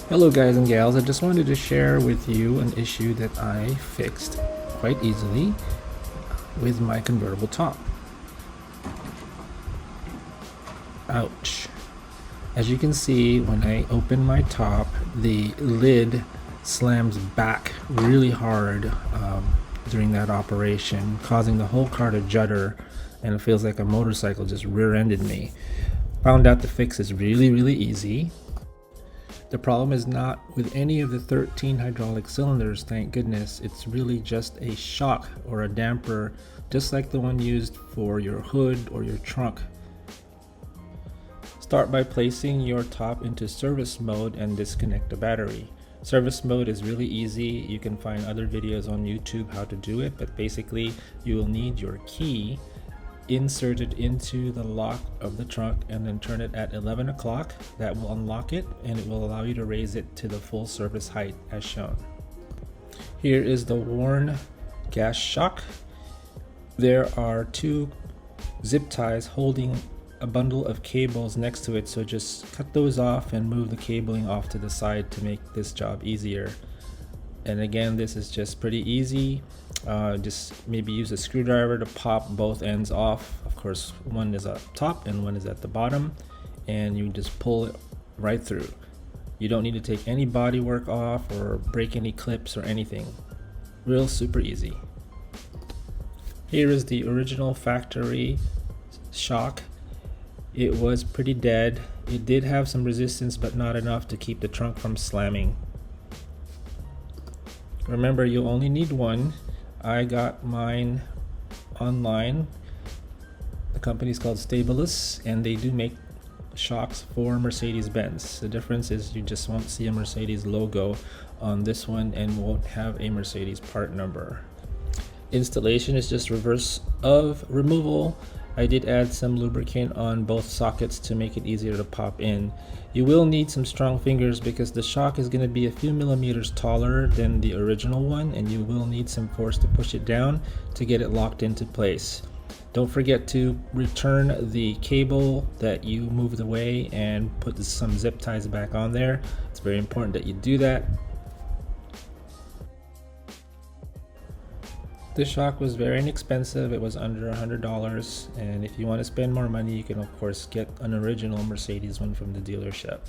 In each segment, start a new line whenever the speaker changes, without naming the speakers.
Hello guys and gals, I just wanted to share with you an issue that I fixed quite easily with my convertible top. Ouch. As you can see, when I open my top, the lid slams back really hard during that operation, causing the whole car to judder, and it feels like a motorcycle just rear-ended me. Found out the fix is really easy. The problem is not with any of the 13 hydraulic cylinders, thank goodness. It's really just a shock or a damper, just like the one used for your hood or your trunk. Start by placing your top into service mode and disconnect the battery. Service mode is really easy. You can find other videos on YouTube how to do it, but basically you will need your key inserted into the lock of the trunk and then turn it at 11 o'clock. That will unlock it and it will allow you to raise it to the full service height as shown. Here is the worn gas shock. There are two zip ties holding a bundle of cables next to it, so just cut those off and move the cabling off to the side to make this job easier. And again, this is just pretty easy. Just maybe use a screwdriver to pop both ends off. Of course, one is up top and one is at the bottom, and you just pull it right through. You don't need to take any body work off or break any clips or anything. Real super easy. Here is the original factory shock. It was pretty dead. It did have some resistance, but not enough to keep the trunk from slamming. Remember, you only need one. I got mine online. The company is called Stabilis, and they do make shocks for Mercedes-Benz. The difference is you just won't see a Mercedes logo on this one and won't have a Mercedes part number. Installation is just reverse of removal. I did add some lubricant on both sockets to make it easier to pop in. You will need some strong fingers because the shock is going to be a few millimeters taller than the original one, and you will need some force to push it down to get it locked into place. Don't forget to return the cable that you moved away and put some zip ties back on there. It's very important that you do that. This shock was very inexpensive. It was under $100, and if you want to spend more money, you can of course get an original Mercedes one from the dealership.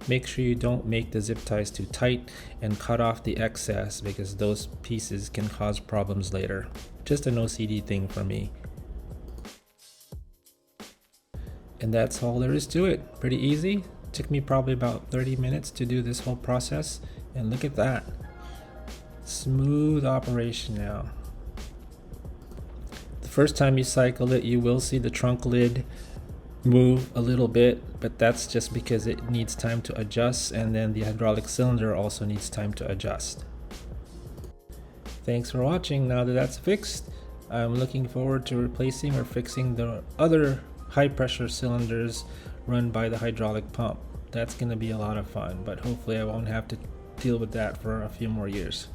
Make sure you don't make the zip ties too tight and cut off the excess, because those pieces can cause problems later. Just an OCD thing for me. And that's all there is to it. Pretty easy. Took me probably about 30 minutes to do this whole process, and look at that. Smooth operation now. The first time you cycle it, you will see the trunk lid move a little bit, but that's just because it needs time to adjust, and then the hydraulic cylinder also needs time to adjust. Thanks for watching. Now that that's fixed, I'm looking forward to replacing or fixing the other high pressure cylinders run by the hydraulic pump. That's going to be a lot of fun, but hopefully I won't have to deal with that for a few more years.